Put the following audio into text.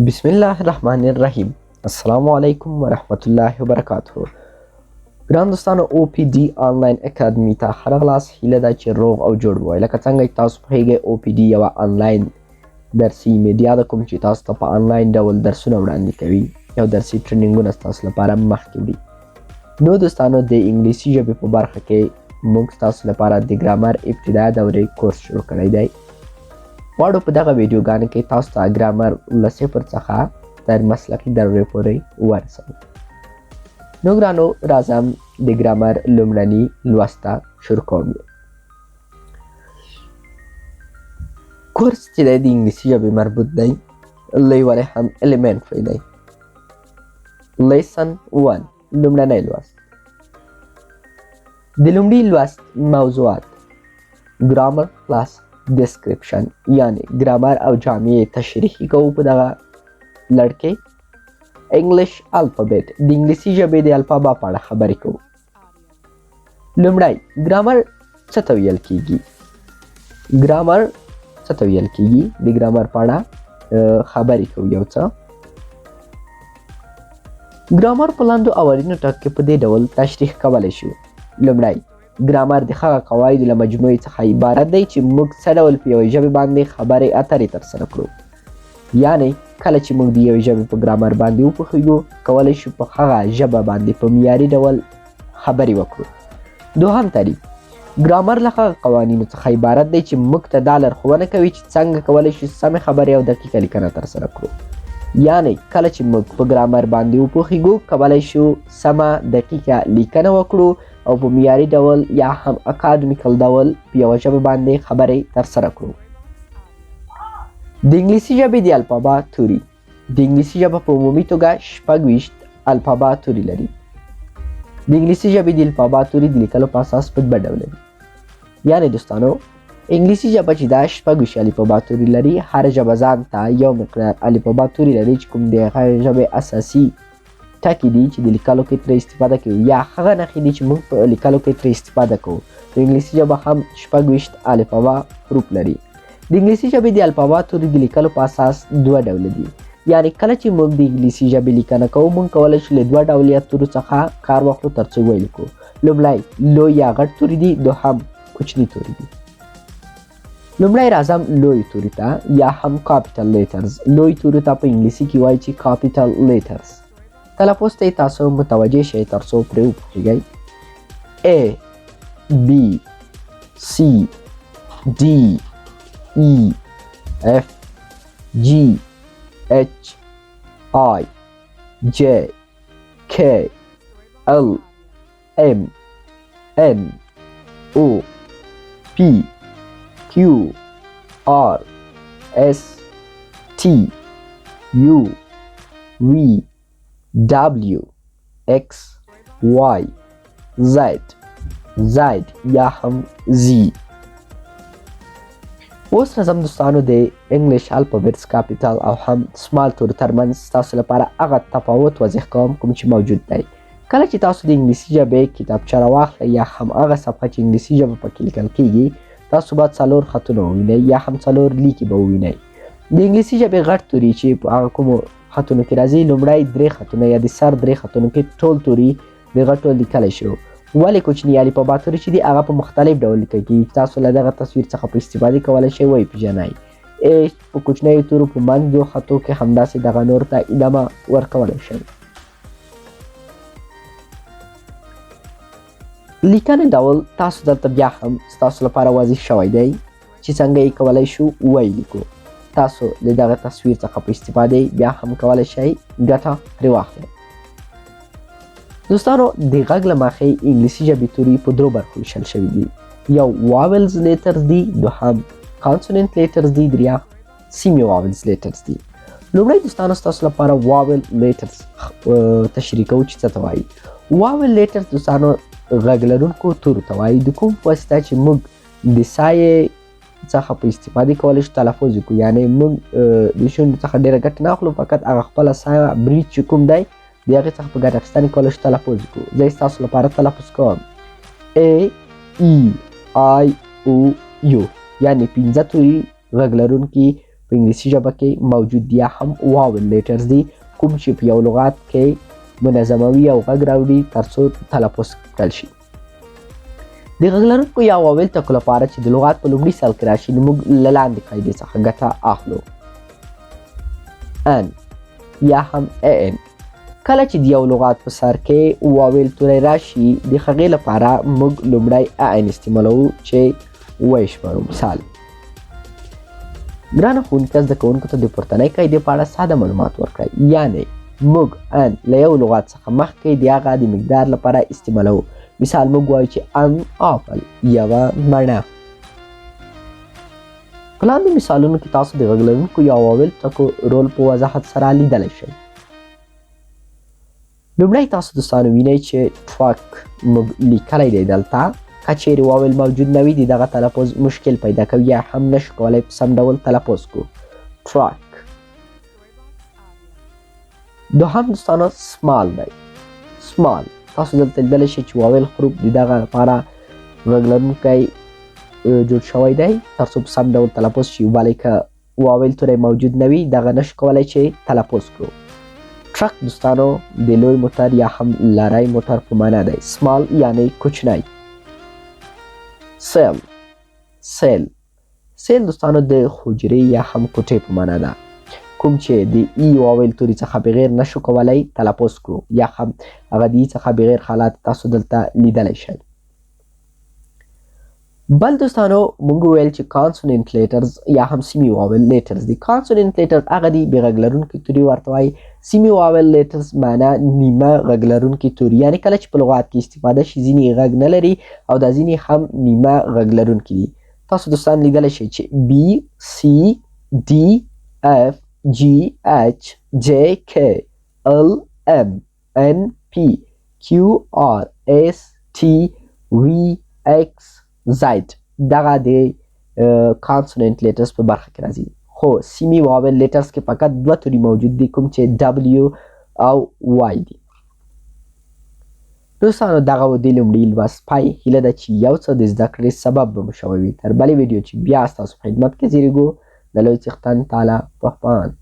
بسم الله الرحمن الرحیم. السلام علیکم ورحمت الله وبرکاته. ګران دوستانو، او پی ډي آنلاین اکاډمي ته هرغلاس هیله ده چې روغ او جوړ وای. لکه څنګه چې تاسو پوهیږئ او پی ډي یوه آنلاین درسي میډیا ده، کوم چې تاسو ته په آنلاین ډول درسونه وړاندې کوي او درسي ټریننګونه ستاسو لپاره مخکې وړي. نو دوستانو، د انګلیسي ژبې په برخه کې موږ ستاسو لپاره د ګرامر ابتدایي دورې کورس شروع کړی دی. غواړو په دغه ویډیوګانو کې تاسو ته ګرامر له صفر څخه تر مسلکي دورې پورې ورسوو. نو ګرانو، راځم د ګرامر لومړني لوست ته شروع کوم. کورس چې دی د انګلیسي ژبې مربوط دی، لیولی هم الیمنټري دی. لیسن 1 لومړنی لوست. د لومړي لوست موضوعات: ګرامر پلس ډسکریپشن، یعنی ګرامر او جامع تشریحي کوو په دغه لړ کې. انګلیش الفابet، د انګلیسي ژبې د الفابا په اړه خبرې کوو. لومړی، ګرامر څه ته ویل کیږي؟ ګرامر څه ته ویل کیږي؟ د ګرامر په اړه خبرې کوو یو څه. ګرامر په لاندو او اړینو ټکو کې په دې ډول تشریح کولی شو. لومړی، ګرامر د هغه قواعدو له مجموعې څخه عبارت دی چې موږ څه ډول په یوې ژبې باندې خبرې اترې ترسره کړو. یعنی کله چې موږ د یوې ژبې په ګرامر باندې وپوهیږو، کولی شو په هغه ژبه باندې په معیاري ډول خبرې وکړو. دوهم تعریف: ګرامر له هغه قوانینو څخه عبارت دی چې موږ ته دا لارښوونه کوي چې څنګه کولی شو سمې خبرې او دقیقه لیکنه ترسره کړو. یعنی کله چې موږ په ګرامر باندې وپوهیږو، کولی شو سمه دقیقه لیکنه وکړو او په معیاري ډول یا هم اکاډمیکل ډول په یوه ژبه باندې خبرې ترسره کړو. د انګلیسي ژبې د الفابا توري: د انګلیسي ژبه په عمومي توګه 26 الفابا توري لري. د انګلیسي ژبې د الفابا توري د لیکلو په اساس په دوه ډوله دي. یعنی دوستانو، انګلیسي ژبه چې دا 26 الفابا توري لري، هر ژبه ځان ته یو مقدار الفابا توري لري چې کوم د هغې ژبې اساسي ټکي دي چې د لیکلو کې ترې استفاده کوي، یا هغه نښې دي چې موږ په لیکلو کې ترې استفاده کوو. د انګلیسي ژبه هم 26 الفابا حروف لري. د انګلیسي ژبې د الفابا توري د لیکلو په اساس دوه ډوله دي. یعنی کله چې موږ د انګلیسي ژبې لیکنه کوو، موږ کولی شو له دوه ډولې تورو څخه کار واخلو تر څو ولیکو. لومړی لوی یا غټ توري دي، دوهم کوچني توري دي. لومړی راځم لوی توري ته یا هم کاپیټل لیټرز. لوی توري ته په انګلیسي کې وایي چې کاپیټل لیټرز. تلفظ ته تاسو متوجه شئ تر څو پرې وپوهیږئ. A B C D E F G H I J K L M N O P Q R S T U V W X Y Z یا هم Z. اوس راځم دوستانو د انګلیش الفابټس کاپیټل او هم سمال تورو ترمنځ ستاسو لپاره هغه تفاوت وضح کوم کوم چې موجود دی. کله چې تاسو د انګلیسي ژبې کتابچه راواخلئ یا هم هغه صفحه چې انګلیسي ژبه پکې لیکل کیږي، تاسو باید 4 خطونه ووینئ یا هم 4 لیکې به ووینئ. د انګلیسي ژبې غټ توري چې په هغه کومو خطونو کې راځي، لومړی 3 خطونه یا د سر 3 خطونو کې ټول توري د غټو لیکلی شو. ولې کوچني الفبا توري چې دي هغه په مختلف ډول لیکل کېږي. تاسو له دغه تصویر څخه په استفادې کولی شئ وپېژنئ. په کوچنیو تورو په منځو خطو کې همداسې دغه نور ته ادامه ورکولی شئ. لیکنې ډول تاسو دلته بیا هم ستاسو لپاره واضح شوی دی چې څنګه یې کولی شو ولیکو. تاسو له دغه تصویر څخه په استفادې بیا هم کولی شئ ګټه ترې واخلئ. دوستانو، د غږ له مخې انګلیسي ژبې توري په 3 برخو ویشل شوي دي. یو واولز لیټرز دي، دوهم کانسوننت لیټرز دي، دریم سیمی واولز لیټرز دي. لومړی دوستانو، ستاسو لپاره واول لیټرز تشریح کوو چې څه ته وایي. واول لیټرز دوستانو غږ لرونکو تورو ته وایي، د کوم په واسطه چې موږ د سایې څخه په استفادې کولی شو تلفظ وکړو. یعنی موږ د شونډو څخه ډېره ګټه نه اخلو، فقط هغه خپله سایه برید چې کوم دی د هغې څخه په ګټه اخیستنې کولی شو تلفظ وکړو. زه یې ستاسو لپاره تلفظ کوم: A E I O U، یعنی 15 توري غږ لرونکي په انګلیسي ژبه کې موجود دي یا هم واول لیټرز دي کوم چې په یو لغات کې منظموي او غږ راوړي ترڅو تلفظ کړل شي. د غږ لرونکو یا واول ټکو لپاره چې د لغات په لومړي سال کې راشي نو موږ له لاندې قاعدې څخه ګټه اخلو. ان یا هم ان کله چې د یو لغات په سر کې واول توری راشي د هغې لپاره موږ لومړی ان استعمالوو چې ویې شمارو. مثال ګرانه ښوونکي زده کوونکو ته د پورتنۍ قاعدې په اړه ساده معلومات ورکړئ. یعنې موږ ان له یو لغات څخه مخکې د هغه د مقدار لپاره استعمالوو. مثال موږ وایو چې ان آپل یوه مڼه. په لاندې مثالونو کې تاسو د غږ لرونکو یا واول ټکو رول په وضاحت سره لیدلی شئ. لومړی تاسو دوستانو وینئ چې ټرک موږ لیکلی دی دلته. که چیرې واول موجود نه وي د دغه تلفظ مشکل پیدا کوي یا هم نشو کولی په سم ډول تلفظ کړو. ټرک. دوهم دوستانو سمال دی. سمال تاسو دلته لیدلی شئ چې واول حروف د دغه لپاره غږ لرونکی جوړ شوی دی ترڅو په سم ډول تلفظ شي، ولې که واول توری موجود نه وي دغه نشو کولی چې تلفظ کړو. ټرک دوستانو د لوی موټر یا هم لری موټر په معنا دی. سمال یعنی کوچنی. سیل. سیل سیل دوستانو د حجرې یا هم کوټې په معنا ده، کوم چې د ای واول توري څخه بغیر نشو کولی تلفظ کړو یا هم هغه د ای څخه بغیر حالات تاسو دلته لیدلی شئ. بل دوستانو موږ وویل چې کانسوننټ لیټرز یا هم سیمي واول لیټرز دي. کانسوننټ لیټر هغه دي بې غږ لرونکي توري ورته وایي. سیمي واول لیټرز معنا نیمه غږ لرونکي توري، یعنې کله چې په لغات کې استفاده شي ځینې غږ نه لري او دا ځینې هم نیمه غږ لرونکي دي. تاسو دوستان لیدلی شئ چې بي سی ډي اف جي اچ جے کے ال ایم ان پی کیو آر اس ټي وي ایکس زید دغه د کانسوننټ لیټرز په برخه کې راځي. خو سیمي واول لیټرز کې فقط دوه توري موجود دي کوم چې ډبلیو او وای دي. دوستانو دغه و د لومړي لوست پای. هیله ده چې یو څه د زده کړې سبب به مو شوی وي. تر بلې ویډیو چې بیا ستاسو خدمت کې زیږو د لوی څښتن تعالی پهپان.